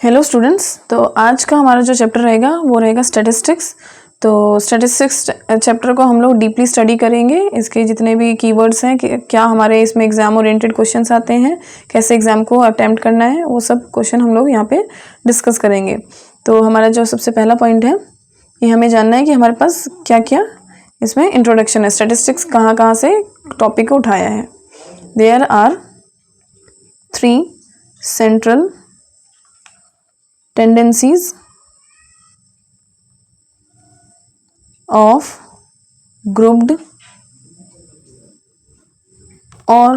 Hello students, तो आज का हमारा जो चैप्टर रहेगा वो रहेगा स्टैटिस्टिक्स। तो स्टैटिस्टिक्स चैप्टर को हम लोग डीपली स्टडी करेंगे। इसके जितने भी कीवर्ड्स हैं कि क्या हमारे इसमें एग्ज़ाम ओरिएंटेड क्वेश्चंस आते हैं, कैसे एग्ज़ाम को अटेम्प्ट करना है, वो सब क्वेश्चन हम लोग यहाँ पे डिस्कस करेंगे। तो हमारा जो सबसे पहला पॉइंट है ये हमें जानना है कि हमारे पास क्या क्या इसमें इंट्रोडक्शन है, स्टैटिस्टिक्स कहाँ कहाँ से टॉपिक को उठाया है। There are 3 central tendencies of grouped or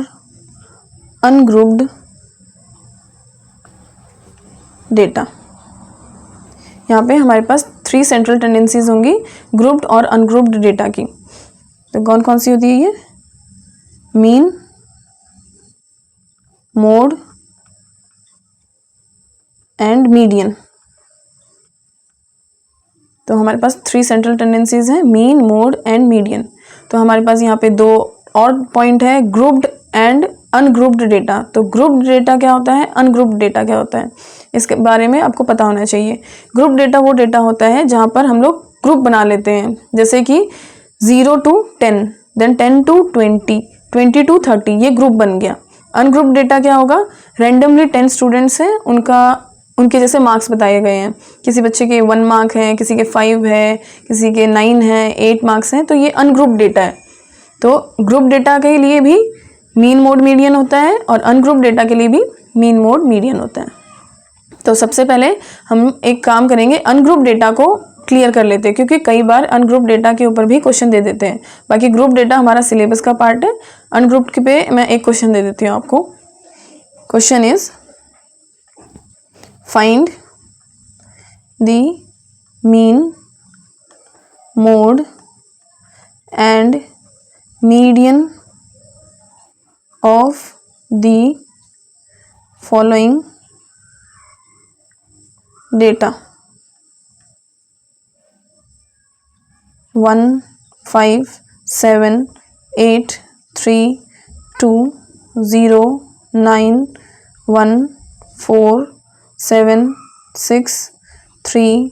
ungrouped data। यहाँ पे हमारे पास 3 सेंट्रल टेंडेंसीज होंगी ग्रुप्ड और अनग्रुप्ड डेटा की। तो कौन कौन सी होती है ये? Mean, mode and median. तो हमारे पास 3 सेंट्रल टेंडेंसीज हैं, मीन, मोड एंड मीडियन। तो हमारे पास यहाँ पे 2 और पॉइंट है, ग्रुप्ड एंड अनग्रुप्ड डेटा। तो ग्रुप्ड डेटा क्या होता है, अनग्रुप्ड डेटा क्या होता है, इसके बारे में आपको पता होना चाहिए। ग्रुप डेटा वो डेटा होता है जहाँ पर हम लोग ग्रुप बना लेते हैं, जैसे कि 0 to 10, देन 10 to 20, 20 to 30, ये ग्रुप बन गया। अनग्रुप्ड डेटा क्या होगा, रैंडमली 10 स्टूडेंट्स हैं, उनके जैसे मार्क्स बताए गए हैं। किसी बच्चे के 1 मार्क है, किसी के 5 है, किसी के 9 है, 8 मार्क्स हैं, तो ये अनग्रुप डेटा है। तो ग्रुप डेटा के लिए भी मीन, मोड, मीडियन होता है और अनग्रुप डेटा के लिए भी मीन, मोड, मीडियन होता है। तो सबसे पहले हम एक काम करेंगे, अनग्रुप डेटा को क्लियर कर लेते हैं, क्योंकि कई बार अनग्रुप डेटा के ऊपर भी क्वेश्चन दे देते हैं। बाकी ग्रुप डेटा हमारा सिलेबस का पार्ट है, अनग्रुप के पे मैं एक क्वेश्चन दे देती हूँ आपको। Question is find the mean, mode and median of the following data: 1, 5, 7, 8, 3, 2, 0, 9, 1, 4, 7, 6, 3,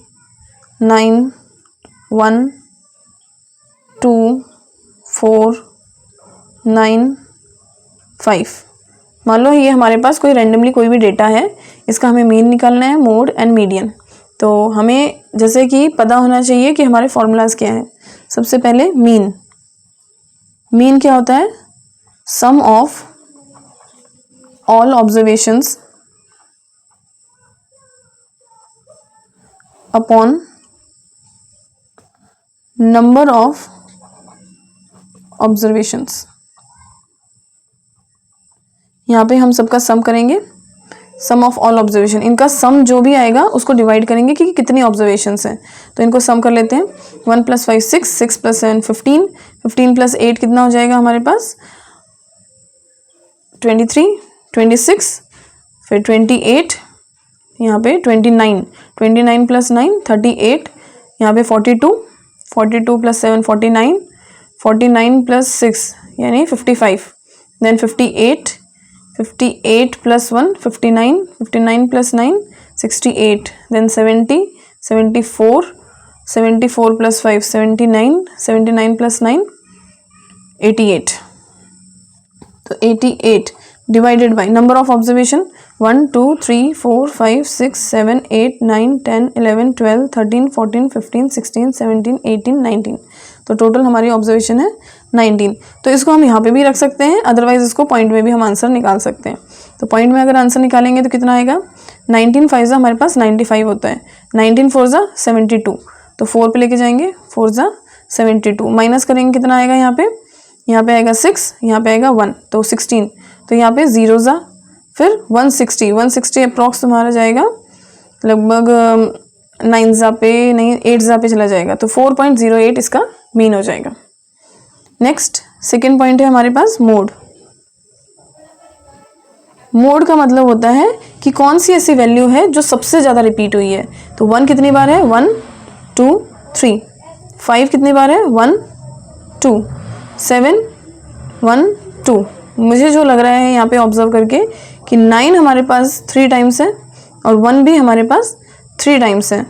9, 1, 2, 4, 9, 5। मान लो ये हमारे पास कोई रैंडमली कोई भी डेटा है, इसका हमें मीन निकालना है, मोड एंड मीडियन। तो हमें जैसे कि पता होना चाहिए कि हमारे फॉर्मूलाज क्या हैं। सबसे पहले मीन। मीन क्या होता है? Sum of all observations upon number of observations. यहाँ पे हम सबका सम करेंगे, सम ऑफ ऑल ऑब्जर्वेशन। इनका सम जो भी आएगा उसको डिवाइड करेंगे कि कितनी ऑब्जर्वेशंस हैं। तो इनको सम कर लेते हैं। 1 + 5 6, 6 + 7 15, 15 + 8 कितना हो जाएगा हमारे पास? 23, 26, फिर 28, यहाँ पे 29, 29 + 9 38, यहाँ पे 42, 42 + 7 49, 49 + 6 यानी 55, देन 58, 58 + 1 59, 59 + 9 68, देन 70, 74, 74 + 5 79, 79 + 9 88। तो 88 divided by number of observation 1 2 3 4 5 6 7 8 9 10 11 12 13 14 15 16 17 18 19। तो टोटल हमारी ऑब्जर्वेशन है 19। तो इसको हम यहाँ पे भी रख सकते हैं, अदरवाइज इसको पॉइंट में भी हम आंसर निकाल सकते हैं। तो पॉइंट में अगर आंसर निकालेंगे तो कितना आएगा? 19 5 हमारे पास 95 होता है, 19 4 72, तो 4 पे लेके जाएंगे, 4 72, माइनस करेंगे कितना आएगा यहाँ पे? यहाँ पे आएगा 6, यहाँ पे आएगा 1, तो 16, तो यहाँ पे 0 फिर 160, 160 अप्रॉक्स तुम्हारा जाएगा लगभग 9 पे नहीं 8 पे चला जाएगा, तो 4.08 इसका मीन हो जाएगा। नेक्स्ट सेकेंड पॉइंट है हमारे पास मोड। मोड का मतलब होता है कि कौन सी ऐसी वैल्यू है जो सबसे ज़्यादा रिपीट हुई है। तो 1 कितनी बार है? 1 2 3। 5 कितनी बार है? 1 2। 7 1 2। मुझे जो लग रहा है यहाँ पे ऑब्जर्व करके कि 9 हमारे पास 3 टाइम्स है और 1 भी हमारे पास 3 टाइम्स है,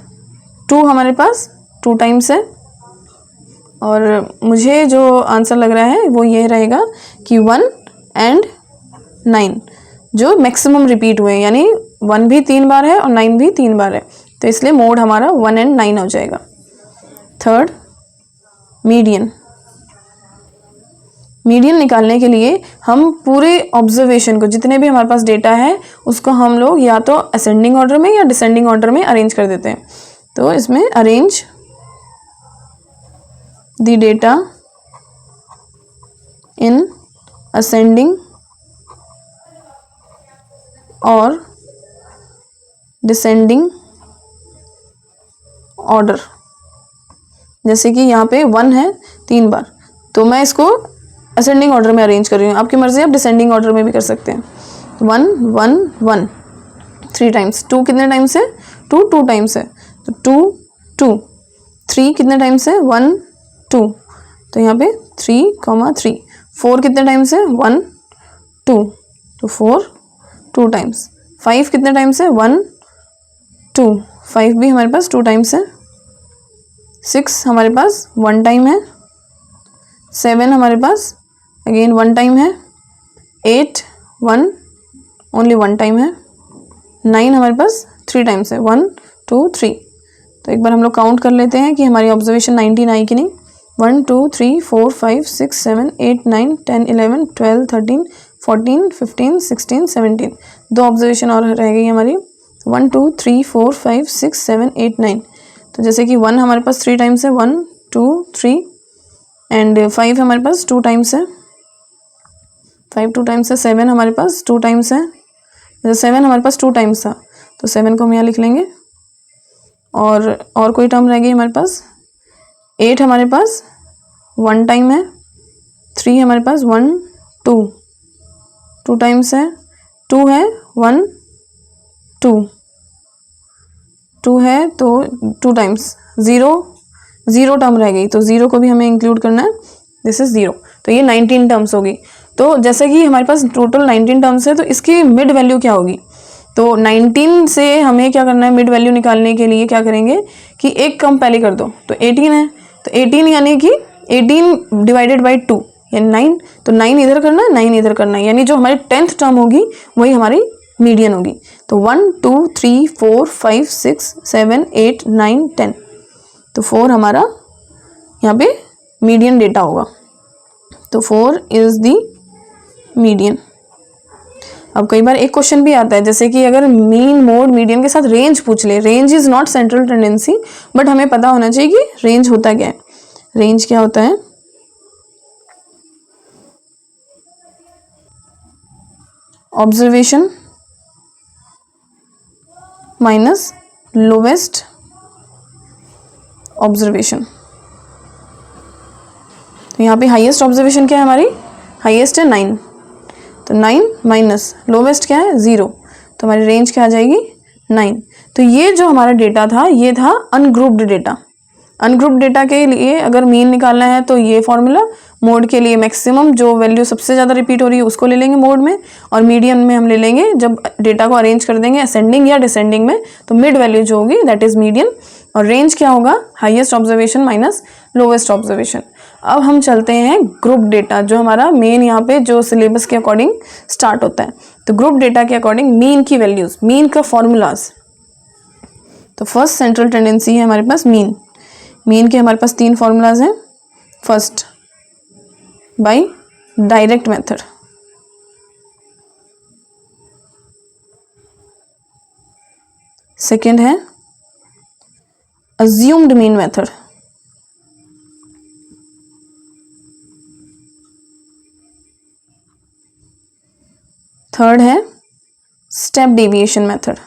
2 हमारे पास 2 टाइम्स है, और मुझे जो आंसर लग रहा है वो ये रहेगा कि 1 एंड 9 जो मैक्सिमम रिपीट हुए, यानी 1 भी 3 बार है और 9 भी 3 बार है, तो इसलिए मोड हमारा 1 एंड 9 हो जाएगा। Third, median. मीडियन निकालने के लिए हम पूरे ऑब्जर्वेशन को, जितने भी हमारे पास डेटा है, उसको हम लोग या तो असेंडिंग ऑर्डर में या डिसेंडिंग ऑर्डर में अरेंज कर देते हैं। तो इसमें arrange the data in ascending और डिसेंडिंग ऑर्डर। जैसे कि यहाँ पे 1 है 3 बार, तो मैं इसको असेंडिंग ऑर्डर में अरेंज कर रही हूँ। आपकी मर्जी, आप डिसेंडिंग ऑर्डर में भी कर सकते हैं। 1 1 1 3 टाइम्स। 2 कितने टाइम्स है? 2 2 टाइम्स है, तो 2 2। 3 कितने टाइम्स है? 1 2, तो यहाँ पे 3, 3। 4 कितने टाइम्स है? 1 2, तो 4 2 टाइम्स। 5 कितने टाइम्स है? 1 2, 5 भी हमारे पास 2 टाइम्स है। 6 हमारे पास 1 टाइम है। 7 हमारे पास अगेन 1 टाइम है। 8 1 ओनली 1 टाइम है। 9 हमारे पास 3 टाइम्स है, 1 2 3। तो एक बार हम लोग काउंट कर लेते हैं कि हमारी ऑब्जर्वेशन 19 आई कि नहीं। 1 2 3 4 5 6 7 8 9 10 11 12 13 14 15 16 17। 2 ऑब्जर्वेशन और रह गई हमारी। 1 2 3 4 5 6 7 8 9। तो जैसे कि 1 हमारे पास 3 टाइम्स है, 1 2 3, एंड 5 हमारे पास 2 टाइम्स है, 5 2 टाइम्स है। 7 हमारे पास 2 टाइम्स है, जैसे 7 हमारे पास 2 टाइम्स था, तो 7 को हम यहाँ लिख लेंगे। और कोई टर्म रह गई हमारे पास। 8 हमारे पास 1 टाइम है। 3 हमारे पास 1 2 2 टाइम्स है। 2 है 1 2 2 है, तो 2 टाइम्स। 0 टर्म रह गई, तो 0 को भी हमें इंक्लूड करना है। दिस इज 0, तो ये 19 टर्म्स होगी। तो जैसे कि हमारे पास टोटल 19 टर्म्स है, तो इसकी मिड वैल्यू क्या होगी? तो 19 से हमें क्या करना है, मिड वैल्यू निकालने के लिए क्या करेंगे कि एक कम पहले कर दो, तो 18 है, तो 18 यानी कि 18 डिवाइडेड बाई 2 यानी 9, तो 9 इधर करना है, 9 इधर करना है, यानी जो हमारी 10th टर्म होगी वही हमारी मीडियन होगी। तो 1 2 3 4 5 6 7 8 9 10, तो 4 हमारा यहाँ पे मीडियन डेटा होगा। तो 4 इज द मीडियन। अब कई बार एक क्वेश्चन भी आता है, जैसे कि अगर मीन मोड मीडियन के साथ रेंज पूछ ले। Range is not central tendency, but हमें पता होना चाहिए कि रेंज होता क्या है। रेंज क्या होता है? Observation minus lowest observation. तो यहाँ पे हाईएस्ट ऑब्जर्वेशन क्या है हमारी? हाईएस्ट है 9, तो 9 माइनस लोवेस्ट क्या है? 0, तो हमारी रेंज क्या आ जाएगी? 9। तो ये जो हमारा डेटा था, ये था अनग्रुप्ड डेटा। अनग्रुप्ड डेटा के लिए अगर मीन निकालना है तो ये फॉर्मूला, मोड के लिए मैक्सिमम जो वैल्यू सबसे ज़्यादा रिपीट हो रही है उसको ले लेंगे मोड में, और मीडियन में हम ले लेंगे जब डेटा को अरेंज कर देंगे असेंडिंग या डिसेंडिंग में, तो मिड वैल्यू जो होगी दैट इज मीडियन। और रेंज क्या होगा? Highest observation minus lowest observation. अब हम चलते हैं ग्रुप डेटा, जो हमारा मेन यहाँ पे जो सिलेबस के अकॉर्डिंग स्टार्ट होता है। तो ग्रुप डेटा के अकॉर्डिंग मीन की वैल्यूज, मीन का फॉर्मूलाज। तो फर्स्ट सेंट्रल टेंडेंसी है हमारे पास मीन। मीन के हमारे पास 3 फॉर्मूलाज हैं। First by direct method, second है अज्यूम्ड मीन मेथड, थर्ड है स्टेप डेविएशन मेथड।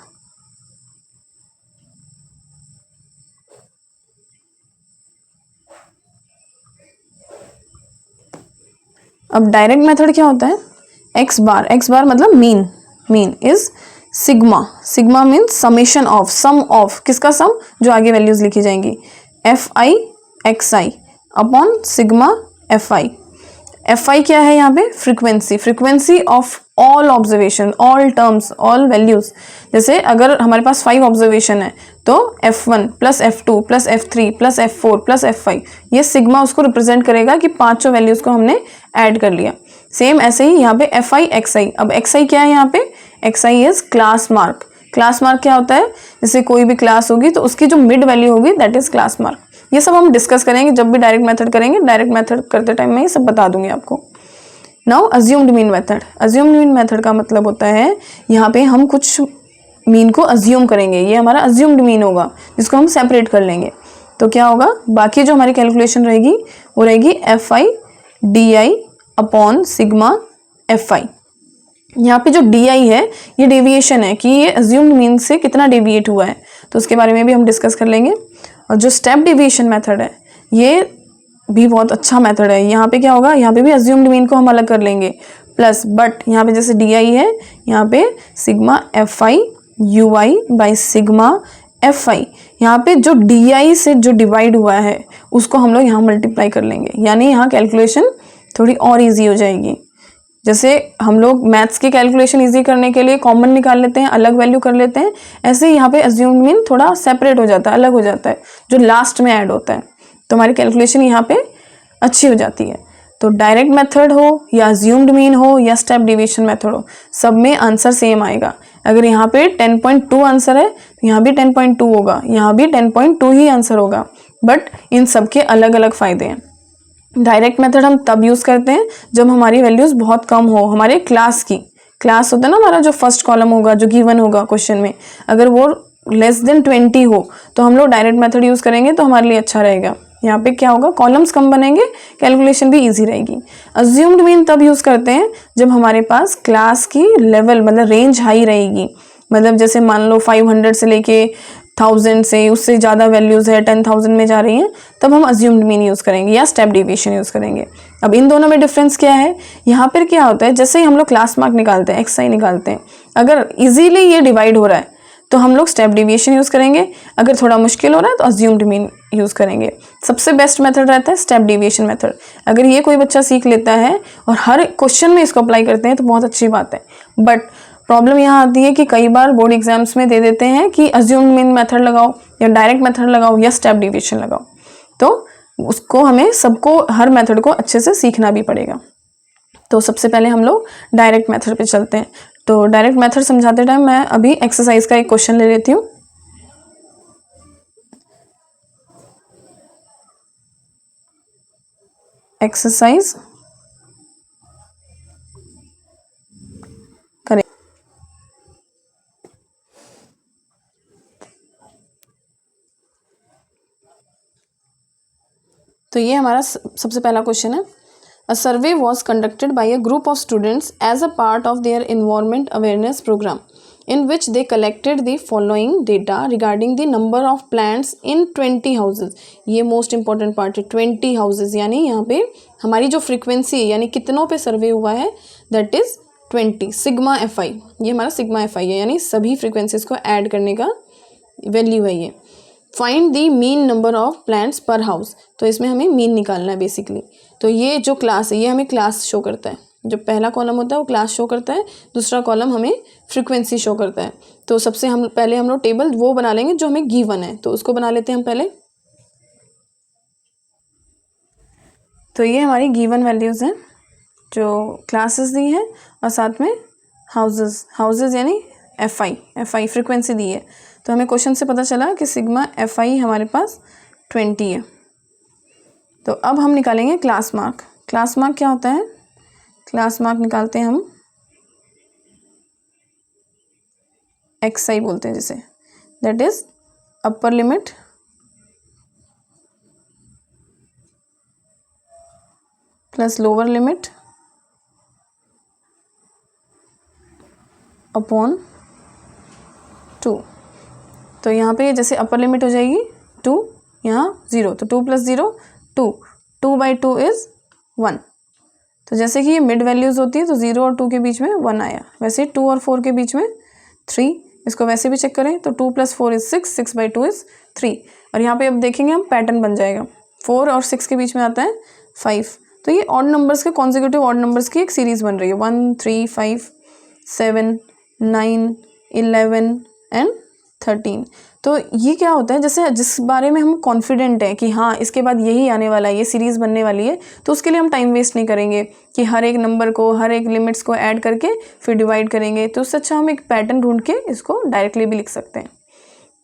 अब डायरेक्ट मेथड क्या होता है? एक्स बार मतलब mean. Mean is sigma. Sigma means summation of, sum of, किसका सम? जो आगे वैल्यूज लिखी जाएंगी, F I x I upon sigma F I. FI क्या है यहाँ पे, frequency, frequency of all observation, all terms, all values. जैसे अगर हमारे पास 5 ऑब्जर्वेशन है तो F1 plus F2 plus F3 plus F4 plus F5, ये सिग्मा उसको रिप्रेजेंट करेगा कि पांचों वैल्यूज को हमने ऐड कर लिया। सेम ऐसे ही यहाँ पे FI XI। अब XI क्या है यहाँ पे, XI is class mark. Class mark क्या होता है, जैसे कोई भी क्लास होगी तो उसकी जो मिड वैल्यू होगी दैट इज क्लास मार्क। ये सब हम डिस्कस करेंगे जब भी डायरेक्ट मेथड करेंगे, डायरेक्ट मेथड करते टाइम मैं ये सब बता दूंगी आपको। Now assumed mean method. Assumed mean method का मतलब होता है यहाँ पे हम कुछ मीन को अज्यूम करेंगे, ये हमारा अज्यूम्ड मीन होगा जिसको हम सेपरेट कर लेंगे। तो क्या होगा, बाकी जो हमारी कैलकुलेशन रहेगी वो रहेगी FI DI upon sigma FI। यहाँ पे जो DI है ये डेविएशन है कि ये अज्यूम्ड मीन से कितना डेविएट हुआ है, तो उसके बारे में भी हम डिस्कस कर लेंगे। और जो स्टेप डेविएशन मेथड है ये भी बहुत अच्छा मेथड है। यहाँ पे क्या होगा, यहाँ पे भी अज्यूम्ड मीन को हम अलग कर लेंगे प्लस, बट यहाँ पे जैसे DI है यहाँ पे सिग्मा FI UI by sigma FI, यहाँ पे जो DI से जो डिवाइड हुआ है उसको हम लोग यहाँ मल्टीप्लाई कर लेंगे, यानी यहाँ कैलकुलेशन थोड़ी और ईजी हो जाएगी। जैसे हम लोग मैथ्स की कैलकुलेशन इजी करने के लिए कॉमन निकाल लेते हैं, अलग वैल्यू कर लेते हैं, ऐसे ही यहाँ पे अज्यूम्ड मीन थोड़ा सेपरेट हो जाता है, अलग हो जाता है, जो लास्ट में ऐड होता है, तो हमारी कैलकुलेशन यहाँ पे अच्छी हो जाती है। तो डायरेक्ट मेथड हो या अज्यूम्ड मीन हो या स्टेप डेविएशन मेथड हो, सब में आंसर सेम आएगा। अगर यहाँ पे 10.2 आंसर है तो यहाँ भी 10.2 होगा, यहाँ भी 10.2 ही आंसर होगा, बट इन सब के अलग अलग फायदे हैं। डायरेक्ट मेथड हम तब यूज़ करते हैं जब हमारी वैल्यूज़ बहुत कम हो, हमारे क्लास की, क्लास होता है ना हमारा जो फर्स्ट कॉलम होगा जो गिवन होगा क्वेश्चन में, अगर वो लेस देन 20 हो तो हम लोग डायरेक्ट मेथड यूज़ करेंगे तो हमारे लिए अच्छा रहेगा। यहाँ पे क्या होगा, कॉलम्स कम बनेंगे, कैलकुलेशन भी इजी रहेगी। अज्यूम्ड मीन तब यूज़ करते हैं जब हमारे पास क्लास की लेवल मतलब रेंज हाई रहेगी, मतलब जैसे मान लो 500 से लेके 1000 से उससे ज़्यादा वैल्यूज़ है 10,000 में जा रही हैं, तब हम अज्यूम्ड मीन यूज़ करेंगे या स्टेप डेविएशन यूज़ करेंगे। अब इन दोनों में डिफरेंस क्या है, यहाँ पर क्या होता है, जैसे ही हम लोग क्लास मार्क निकालते हैं, XI निकालते हैं, अगर इजीली ये डिवाइड हो रहा है तो हम लोग स्टेप डेविएशन यूज़ करेंगे, अगर थोड़ा मुश्किल हो रहा है तो अज्यूम्ड मीन यूज़ करेंगे। सबसे बेस्ट मेथड रहता है स्टेप डेविएशन मेथड। अगर ये कोई बच्चा सीख लेता है और हर क्वेश्चन में इसको अप्लाई करते हैं तो बहुत अच्छी बात है, बट प्रॉब्लम यहाँ आती है कि कई बार बोर्ड एग्जाम्स में दे देते हैं कि अज्यूम्ड मीन मेथड लगाओ या डायरेक्ट मेथड लगाओ या स्टेप डेविएशन लगाओ, तो उसको हमें सबको हर मेथड को अच्छे से सीखना भी पड़ेगा। तो सबसे पहले हम लोग डायरेक्ट मेथड पे चलते हैं। तो डायरेक्ट मेथड समझाते टाइम मैं अभी एक्सरसाइज का एक क्वेश्चन ले लेती हूँ। एक्सरसाइज करें। तो ये हमारा सबसे पहला क्वेश्चन है। A survey was conducted by a group of students as a part of their environment awareness program, in which they collected the following data regarding the number of plants in 20 houses. ये most important part है, 20 houses, यानी यहाँ पे हमारी जो frequency यानी कितनों पे सर्वे हुआ है that is 20 सिग्मा FI। ये हमारा सिग्मा FI है, यानी सभी frequencies को ऐड करने का वैल्यू है ये। Find the mean number of plants पर हाउस, तो इसमें हमें मीन निकालना है बेसिकली। तो ये जो क्लास है ये हमें क्लास शो करता है, जो पहला कॉलम होता है वो क्लास शो करता है, दूसरा कॉलम हमें फ्रीक्वेंसी शो करता है। तो सबसे हम पहले हम लोग टेबल वो बना लेंगे जो हमें गिवन है, तो उसको बना लेते हैं हम पहले। तो ये हमारी गिवन वैल्यूज़ हैं जो क्लासेस दी हैं और साथ में हाउसेस यानी FI फ्रीक्वेंसी दी है। तो हमें क्वेश्चन से पता चला कि सिग्मा FI हमारे पास 20 है। तो अब हम निकालेंगे क्लास मार्क। क्लास मार्क क्या होता है, क्लास मार्क निकालते हैं हम XI बोलते हैं जिसे, that is upper limit plus lower limit upon 2। तो यहाँ पे जैसे अपर लिमिट हो जाएगी 2, यहाँ 0, तो 2 + 0 2, 2/2 इज़ 1। तो जैसे कि ये मिड वैल्यूज़ होती है तो 0 और 2 के बीच में 1 आया, वैसे 2 और 4 के बीच में 3, इसको वैसे भी चेक करें तो 2 + 4 इज़ 6, 6/2 इज़ 3। और यहाँ पे अब देखेंगे हम पैटर्न बन जाएगा, 4 और 6 के बीच में आता है 5, तो ये ऑड नंबर्स के कॉन्जिक्यूटिव ऑड नंबर्स की एक सीरीज़ बन रही है 1 3 5 7 9 11 एंड 13। तो ये क्या होता है, जैसे जिस बारे में हम कॉन्फिडेंट हैं कि हाँ इसके बाद यही आने वाला है, ये सीरीज़ बनने वाली है, तो उसके लिए हम टाइम वेस्ट नहीं करेंगे कि हर एक नंबर को, हर एक लिमिट्स को ऐड करके फिर डिवाइड करेंगे। तो उससे अच्छा हम एक पैटर्न ढूंढ के इसको डायरेक्टली भी लिख सकते हैं।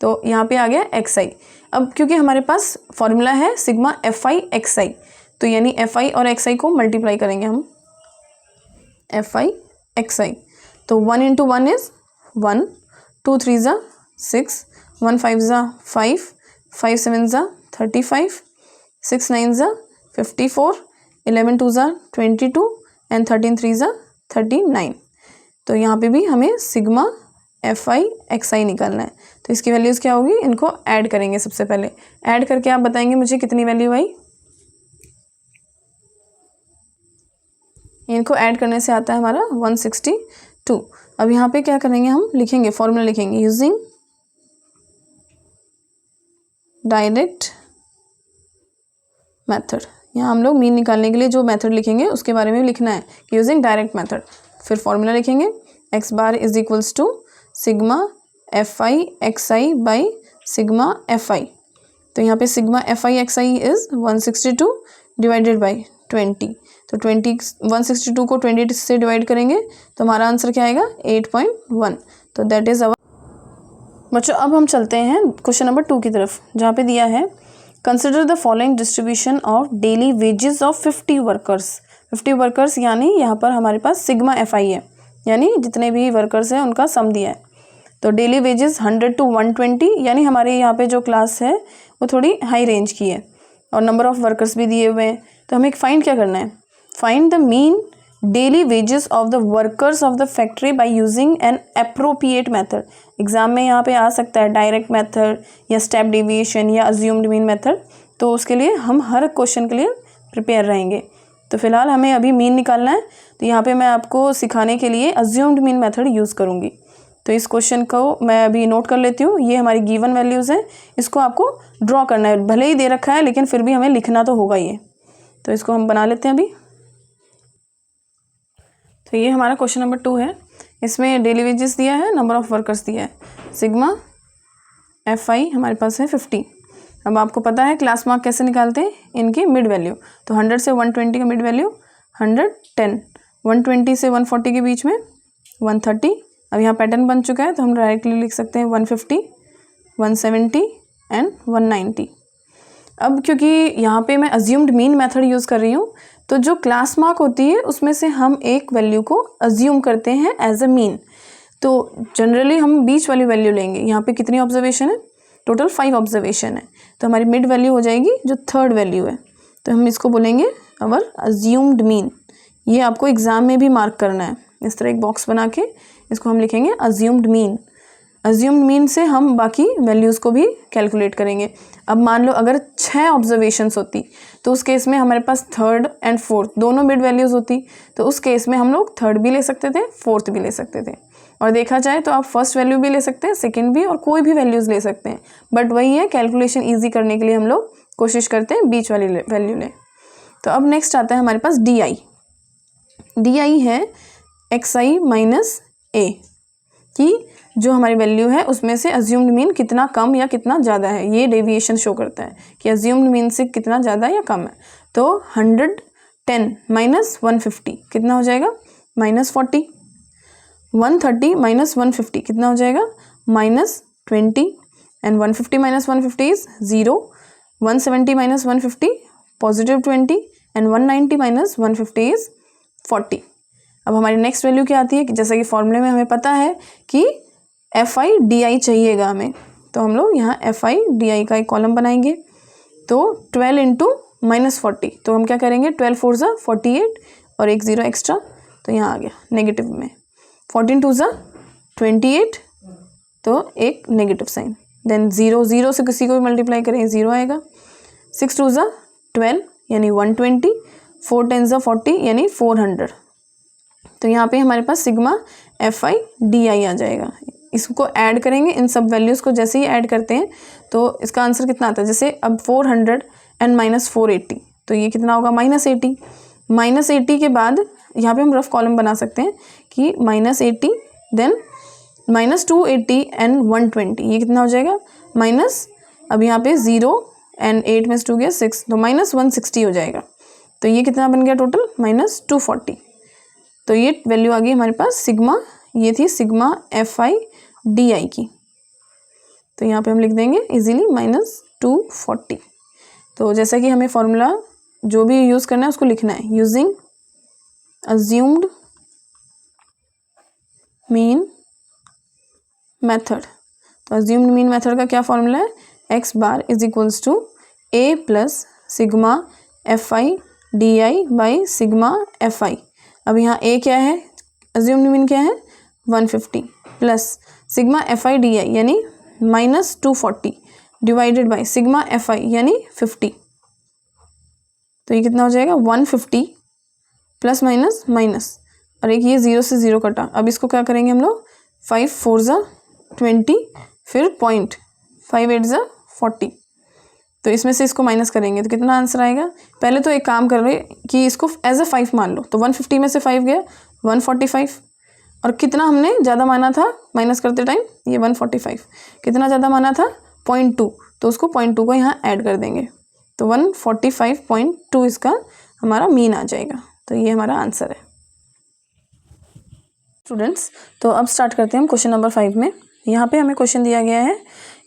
तो यहाँ पे आ गया xi। अब क्योंकि हमारे पास फॉर्मूला है सिग्मा fi xi, तो यानी fi और xi को मल्टीप्लाई करेंगे हम, fi xi। तो 1 इंटू 1 इज़ 1, 2 3 ज़ा 6, 1 5 ज़ा 5, 5 7 ज़ा 35, 6 9 ज़ा 54, 11 2 ज़ा 22 एंड 13 3 ज़ा 39। तो यहाँ पे भी हमें सिग्मा fi xi निकालना है। तो इसकी वैल्यूज़ क्या होगी, इनको ऐड करेंगे। सबसे पहले ऐड करके आप बताएंगे मुझे कितनी वैल्यू आई। इनको ऐड करने से आता है हमारा 162। अब यहाँ पे क्या करेंगे, हम लिखेंगे, फॉर्मूला लिखेंगे यूजिंग डायरेक्ट मेथड। यहाँ हम लोग मीन निकालने के लिए जो मेथड लिखेंगे उसके बारे में लिखना है कि यूजिंग डायरेक्ट मेथड। फिर फॉर्मूला लिखेंगे x bar is equals to sigma fi xi by sigma fi। Is यहाँ पे सिग्मा fi xi इज़ 162 डिवाइडेड बाई 20। तो 162 को 20 से डिवाइड करेंगे तो हमारा आंसर क्या आएगा 8.1। तो दैट इज़ अवर। बच्चों अब हम चलते हैं क्वेश्चन नंबर 2 की तरफ, जहाँ पे दिया है consider the following distribution of daily wages of 50 workers. 50 workers यानी यहाँ पर हमारे पास सिग्मा fi है, यानी जितने भी वर्कर्स हैं उनका सम दिया है। तो डेली वेजेस 100 to 120, यानी हमारे यहाँ पे जो क्लास है वो थोड़ी हाई रेंज की है और नंबर ऑफ़ वर्कर्स भी दिए हुए हैं। तो हमें फाइंड क्या करना है, find the mean daily wages of the workers of the factory by using an appropriate method. Exam में यहाँ पे आ सकता है डायरेक्ट मेथड या स्टेप डेविएशन या अज्यूम्ड मीन मेथड, तो उसके लिए हम हर क्वेश्चन के लिए प्रिपेयर रहेंगे। तो फिलहाल हमें अभी मीन निकालना है, तो यहाँ पे मैं आपको सिखाने के लिए अज्यूम्ड मीन मेथड यूज़ करूँगी। तो इस क्वेश्चन को मैं अभी नोट कर लेती हूँ। ये हमारी गिवन वैल्यूज़ हैं, इसको आपको ड्रॉ करना है, भले ही दे रखा है लेकिन फिर भी हमें लिखना तो होगा ये। तो इसको हम बना लेते हैं अभी। तो ये हमारा क्वेश्चन नंबर 2 है। इसमें डेली वेजेस दिया है, नंबर ऑफ़ वर्कर्स दिया है, सिग्मा fi हमारे पास है 50। अब आपको पता है क्लास मार्क कैसे निकालते हैं, इनकी मिड वैल्यू। तो 100 से 120 का मिड वैल्यू 110, 120 से 140 के बीच में 130। अब यहाँ पैटर्न बन चुका है तो हम डायरेक्टली लिख सकते हैं 150, 170 एंड 190। अब क्योंकि यहाँ पे मैं अज्यूम्ड मीन मेथड यूज़ कर रही हूँ, तो जो क्लास मार्क होती है उसमें से हम एक वैल्यू को अज्यूम करते हैं एज अ मीन। तो जनरली हम बीच वाली वैल्यू लेंगे। यहाँ पे कितनी ऑब्जर्वेशन है, टोटल 5 ऑब्जर्वेशन है, तो हमारी मिड वैल्यू हो जाएगी जो थर्ड वैल्यू है। तो हम इसको बोलेंगे अवर अज्यूम्ड मीन। ये आपको एग्ज़ाम में भी मार्क करना है, इस तरह एक बॉक्स बना के इसको हम लिखेंगे अज्यूम्ड मीन। अज्यूम्ड मीन से हम बाकी वैल्यूज़ को भी कैलकुलेट करेंगे। अब मान लो अगर 6 ऑब्जर्वेशंस होती तो उस केस में हमारे पास थर्ड एंड फोर्थ दोनों मिड वैल्यूज़ होती, तो उस केस में हम लोग थर्ड भी ले सकते थे, फोर्थ भी ले सकते थे। और देखा जाए तो आप फर्स्ट वैल्यू भी ले सकते हैं, सेकंड भी, और कोई भी वैल्यूज़ ले सकते हैं। बट वही है, कैलकुलेशन ईजी करने के लिए हम लोग कोशिश करते हैं बीच वाली वैल्यू लें। तो अब नेक्स्ट आता है हमारे पास डी है xi माइनस a कि जो हमारी वैल्यू है उसमें से अज्यूम्ड मीन कितना कम या कितना ज़्यादा है, ये डेविएशन शो करता है कि अज्यूम्ड मीन से कितना ज़्यादा या कम है। तो 110 माइनस 150 कितना हो जाएगा, -40। 130 माइनस 150 कितना हो जाएगा, -20। And 150 minus 150 is 0। 170 minus 150 +20 and 190 minus 150 is 40। अब हमारी नेक्स्ट वैल्यू क्या आती है कि जैसा कि फॉर्मूले में हमें पता है कि fi di चाहिएगा हमें, तो हम लोग यहाँ fi di का एक कॉलम बनाएंगे। तो 12 इंटू -40, तो हम क्या करेंगे, 12 4 ज़ा 48 और एक 0 एक्स्ट्रा, तो यहाँ आ गया नेगेटिव में। 14 2 ज़ा 28, तो एक नेगेटिव साइन, देन 0 से किसी को भी मल्टीप्लाई करें 0 आएगा। 6 2 ज़ा 12 यानी 120, 4 10 ज़ा 40 यानी 400। तो यहाँ पे हमारे पास सिग्मा fi di आ जाएगा। इसको ऐड करेंगे, इन सब वैल्यूज़ को जैसे ही ऐड करते हैं तो इसका आंसर कितना आता है, जैसे अब 400 एंड -480, तो ये कितना होगा, -80। -80 के बाद यहाँ पे हम रफ कॉलम बना सकते हैं कि -80 देन -280 एंड 120, ये कितना हो जाएगा माइनस, अब यहाँ पे 0 एंड 8 में से 2 गया 6, तो -160 हो जाएगा। तो ये कितना बन गया टोटल -240। तो ये वैल्यू आ गई हमारे पास सिग्मा, ये थी सिग्मा FI/DI की। तो यहाँ पे हम लिख देंगे इजीली -240। तो जैसा कि हमें फॉर्मूला जो भी यूज़ करना है उसको लिखना है, यूजिंग अज्यूम्ड मीन मेथड। तो अज्यूम्ड मीन मेथड का क्या फॉर्मूला है, x bar is equals to a plus sigma FI/DI by sigma FI। अब यहाँ a क्या है, अज्यूम्ड मीन क्या है 150 प्लस सिग्मा FI/DI यानी -240 डिवाइडेड बाई सिग्मा FI यानी 50। तो ये कितना हो जाएगा 150 प्लस माइनस माइनस, और एक ये 0 से 0 कटा। अब इसको क्या करेंगे हम लोग, 5 4 ज़ा 20 फिर पॉइंट 5 8 ज़ा 40। तो इसमें से इसको माइनस करेंगे तो कितना आंसर आएगा। पहले तो एक काम कर रहे कि इसको एज अ 5 मान लो, तो 150 में से 5 गया 145, और कितना हमने ज़्यादा माना था माइनस करते टाइम, ये 145 कितना ज़्यादा माना था 0.2, तो उसको 0.2 को यहाँ ऐड कर देंगे, तो 145.2 इसका हमारा मीन आ जाएगा। तो ये हमारा आंसर है स्टूडेंट्स। तो अब स्टार्ट करते हैं हम क्वेश्चन नंबर 5 में। यहाँ पे हमें क्वेश्चन दिया गया है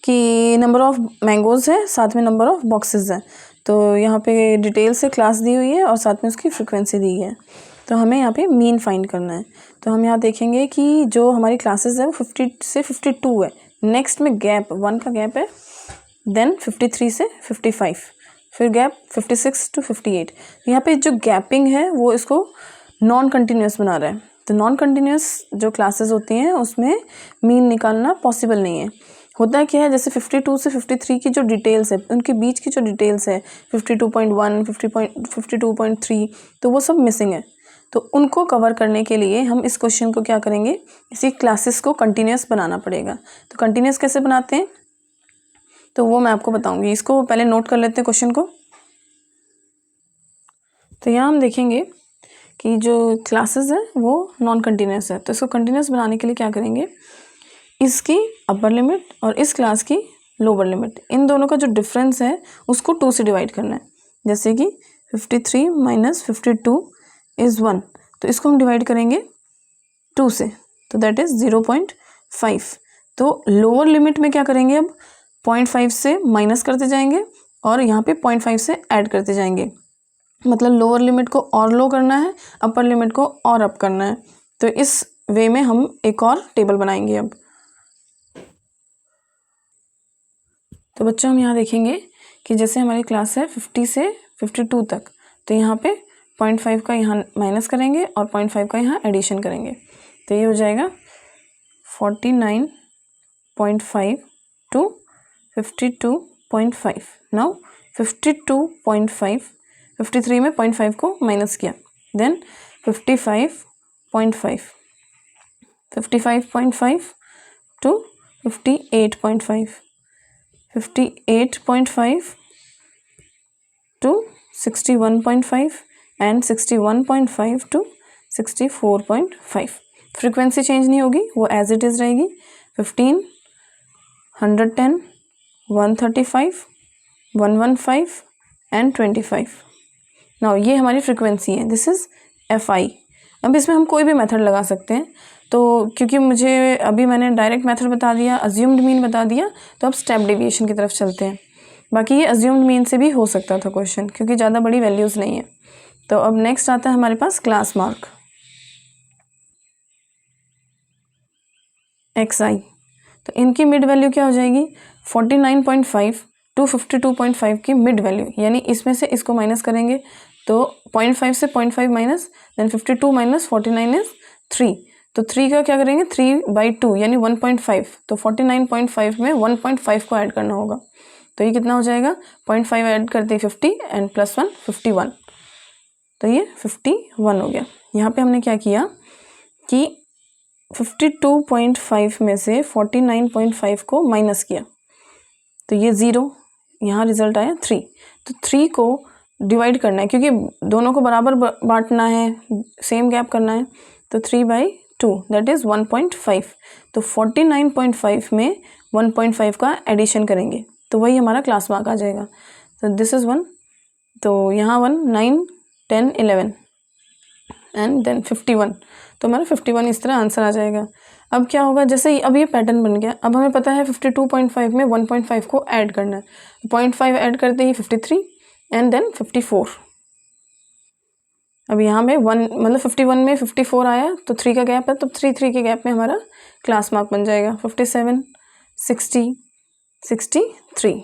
कि नंबर ऑफ़ मैंगोज़ है, साथ में नंबर ऑफ़ बॉक्सेस है। तो यहाँ पे डिटेल से क्लास दी हुई है और साथ में उसकी फ्रिक्वेंसी दी है। तो हमें यहाँ पे मीन फाइंड करना है। तो हम यहाँ देखेंगे कि जो हमारी क्लासेस है वो 50 से 52 है। नेक्स्ट में गैप 1 का गैप है, देन 53 से 55, फिर गैप 56 टू 58। यहाँ पे जो गैपिंग है वो इसको नॉन कंटिन्यूस बना रहा है। तो नॉन कंटिन्यूस जो क्लासेस होती हैं उसमें मीन निकालना पॉसिबल नहीं है। होता क्या है, जैसे 52 से 53 की जो डिटेल्स है, उनके बीच की जो डिटेल्स है 52.1 52.3, तो वो सब मिसिंग है। तो उनको कवर करने के लिए हम इस क्वेश्चन को क्या करेंगे, इसी क्लासेस को कंटिन्यूस बनाना पड़ेगा। तो कंटिन्यूस कैसे बनाते हैं तो वो मैं आपको बताऊंगी। इसको पहले नोट कर लेते हैं क्वेश्चन को। तो यहाँ हम देखेंगे कि जो क्लासेस है वो नॉन कंटिन्यूस है। तो इसको कंटिन्यूस बनाने के लिए क्या करेंगे, इसकी अपर लिमिट और इस क्लास की लोअर लिमिट, इन दोनों का जो डिफरेंस है उसको 2 से डिवाइड करना है। जैसे कि 53 माइनस 52 इज़ 1, तो इसको हम डिवाइड करेंगे 2 से, तो दैट इज़ 0.5। तो लोअर लिमिट में क्या करेंगे, अब 0.5 से माइनस करते जाएंगे और यहाँ पे 0.5 से ऐड करते जाएंगे। मतलब लोअर लिमिट को और लो करना है, अपर लिमिट को और अप करना है। तो इस वे में हम एक और टेबल बनाएंगे अब। तो बच्चों हम यहाँ देखेंगे कि जैसे हमारी क्लास है 50 से 52 तक, तो यहाँ पे 0.5 का यहाँ माइनस करेंगे और 0.5 का यहाँ एडिशन करेंगे। तो ये हो जाएगा 49.5 टू 52.5। नाउ 52.5, 53 में 0.5 को माइनस किया, then 55.5, 55.5 to 58.5, 58.5 to 61.5 and 61.5 to 64.5। Frequency change नहीं होगी, वो एज इट इज़ रहेगी। 15, 110, 135, 115 एंड 25। नाउ ये हमारी फ्रीक्वेंसी है, दिस इज़ FI। अब इसमें हम कोई भी मेथड लगा सकते हैं। तो क्योंकि मुझे अभी मैंने डायरेक्ट मेथड बता दिया, अज्यूम्ड मीन बता दिया, तो अब स्टेप डेविएशन की तरफ चलते हैं। बाकी ये अज्यूम्ड मीन से भी हो सकता था क्वेश्चन, क्योंकि ज़्यादा बड़ी वैल्यूज़ नहीं है। तो अब नेक्स्ट आता है हमारे पास क्लास मार्क XI। तो इनकी मिड वैल्यू क्या हो जाएगी, 49.5 टू 52.5 की मिड वैल्यू, यानी इसमें से इसको माइनस करेंगे तो 0.5 से 0.5 माइनस, देन 52 माइनस 49 इज 3। तो 3 का क्या करेंगे, 3/2 यानी 1.5। तो 49.5 में 1.5 को ऐड करना होगा। तो ये कितना हो जाएगा, 0.5 ऐड करते 50 एंड +1 51। तो ये 51 हो गया। यहाँ पे हमने क्या किया कि 52.5 में से 49.5 को माइनस किया, तो ये 0, यहाँ रिजल्ट आया 3। तो 3 को डिवाइड करना है, क्योंकि दोनों को बराबर बांटना है, सेम गैप करना है, तो 3/2 दैट इज़ 1.5। तो 49.5 में 1.5 का एडिशन करेंगे तो वही हमारा क्लास मार्क आ जाएगा। तो दिस इज़ 1, तो यहाँ 1, 9, 10, 11 एंड देन 51, तो हमारा 51 इस तरह आंसर आ जाएगा। अब क्या होगा, जैसे अब ये पैटर्न बन गया, अब हमें पता है 52.5 में 1.5 को ऐड करना है, 0.5 ऐड करते ही 53 एंड देन 54। अब यहाँ में 1 मतलब 51 में 54 आया तो 3 का गैप है, तो 3 के गैप में हमारा क्लास मार्क बन जाएगा 57, 60, 63,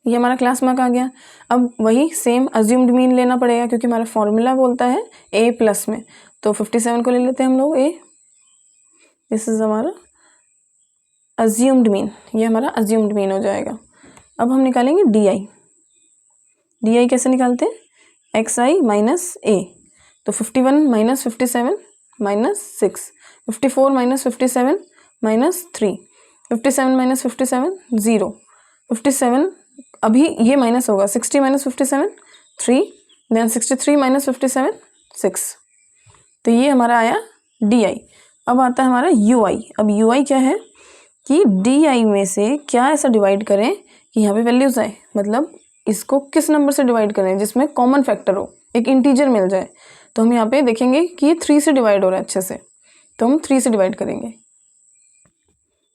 ये हमारा क्लास मार्क आ गया। अब वही सेम अज्यूम्ड मीन लेना पड़ेगा, क्योंकि हमारा फॉर्मूला बोलता है a प्लस में, तो 57 को ले लेते हैं हम लोग a, दिस इज हमारा अज्यूम्ड मीन, ये हमारा अज्यूम्ड मीन हो जाएगा। अब हम निकालेंगे डी कैसे निकालते हैं, xi माइनस a, तो 51 minus 57 minus 6, 54 minus 57 minus 3, 57 minus 57 0, 57 अभी ये माइनस होगा, 60 माइनस 57 3, देन 63 माइनस 57 6, तो ये हमारा आया डी। अब आता है हमारा यू आई। अब यू आई क्या है कि डी आई में से क्या ऐसा डिवाइड करें कि यहाँ पे वैल्यूज आए, मतलब इसको किस नंबर से डिवाइड करें जिसमें कॉमन फैक्टर हो, एक इंटीजर मिल जाए। तो हम यहाँ पे देखेंगे कि ये 3 से डिवाइड हो रहा है अच्छे से, तो हम 3 से डिवाइड करेंगे।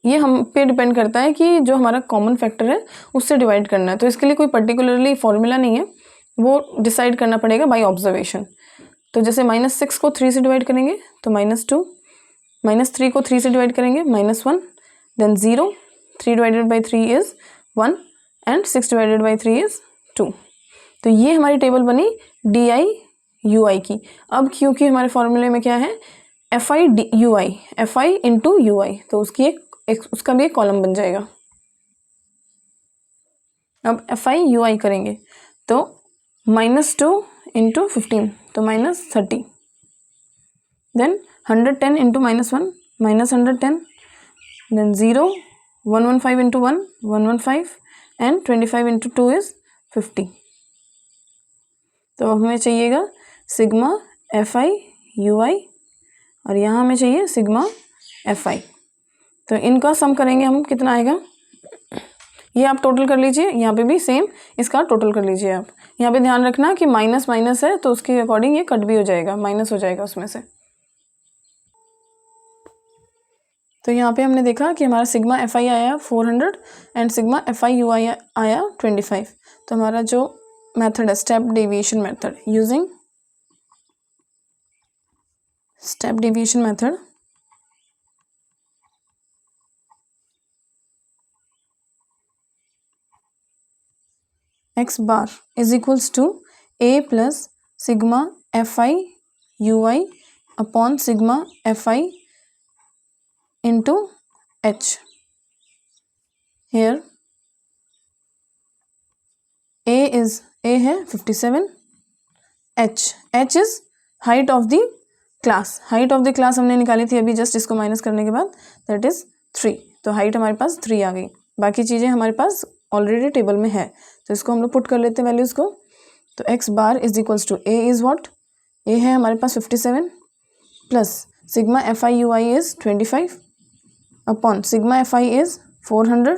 ये हम पे डिपेंड करता है कि जो हमारा कॉमन फैक्टर है उससे डिवाइड करना है, तो इसके लिए कोई पर्टिकुलरली फॉर्मूला नहीं है, वो डिसाइड करना पड़ेगा बाय ऑब्जर्वेशन। तो जैसे -6 को 3 से डिवाइड करेंगे तो -2, -3 को 3 से डिवाइड करेंगे -1, then 0, 3 divided by 3 is 1 and 6 divided by 3 is 2। तो ये हमारी टेबल बनी डी आई यू आई की। अब क्योंकि हमारे फॉर्मूले में क्या है F I U I, F I into U I, तो उसकी उसका भी एक कॉलम बन जाएगा। अब एफ आई यू आई करेंगे तो -2 इंटू 15, तो -30, then 110 into -1 -110, then 0, 115 into 1 115 and 25 into 2 is 50। तो हमें चाहिएगा sigma F I U I और यहाँ हमें चाहिए सिग्मा एफ आई। तो इनका सम करेंगे हम, कितना आएगा ये आप टोटल कर लीजिए, यहाँ पे भी सेम इसका टोटल कर लीजिए आप। यहाँ पे ध्यान रखना कि माइनस माइनस है तो उसके अकॉर्डिंग ये कट भी हो जाएगा, माइनस हो जाएगा उसमें से। तो यहाँ पे हमने देखा कि हमारा सिग्मा एफ आई आया 400 and sigma F I U I आया 25। तो हमारा जो मेथड है step deviation method, using step deviation method x bar is equals to a plus sigma fi ui upon sigma fi into h. Here a है 57, h is height of the class, height of the class हमने निकाली थी अभी just इसको minus करने के बाद, that is 3। तो हाइट हमारे पास 3 आ गई, बाकी चीज़ें हमारे पास ऑलरेडी टेबल में है, तो इसको हम लोग पुट कर लेते हैं वैल्यूज़ को। तो x bar is equals to a is what, a है हमारे पास 57 plus sigma F I U I is 25 upon sigma F I is 400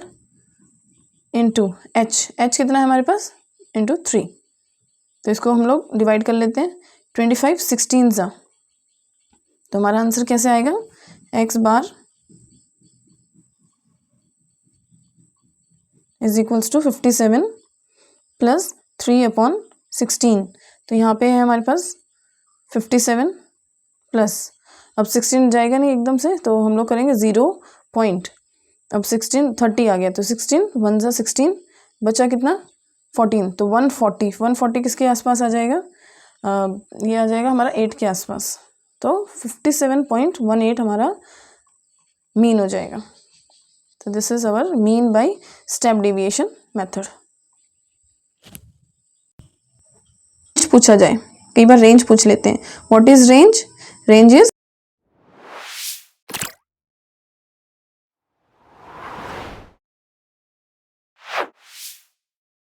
into h कितना है हमारे पास इंटू 3। तो इसको हम लोग डिवाइड कर लेते हैं, 25 16 सा, तो हमारा आंसर कैसे आएगा, x bar is equals to 57 plus 3 upon 16। तो यहाँ पे है हमारे पास 57 प्लस, अब 16 जाएगा नहीं एकदम से, तो हम लोग करेंगे 0 पॉइंट, अब 16 30 आ गया, तो 16 1 जा 16, बचा कितना 14, तो 140 किसके आसपास आ जाएगा, ये आ जाएगा हमारा 8 के आसपास, तो 57.18 हमारा मीन हो जाएगा। तो this is our mean by step deviation method. पूछा जाए, कई बार रेंज पूछ लेते हैं, what is range, range is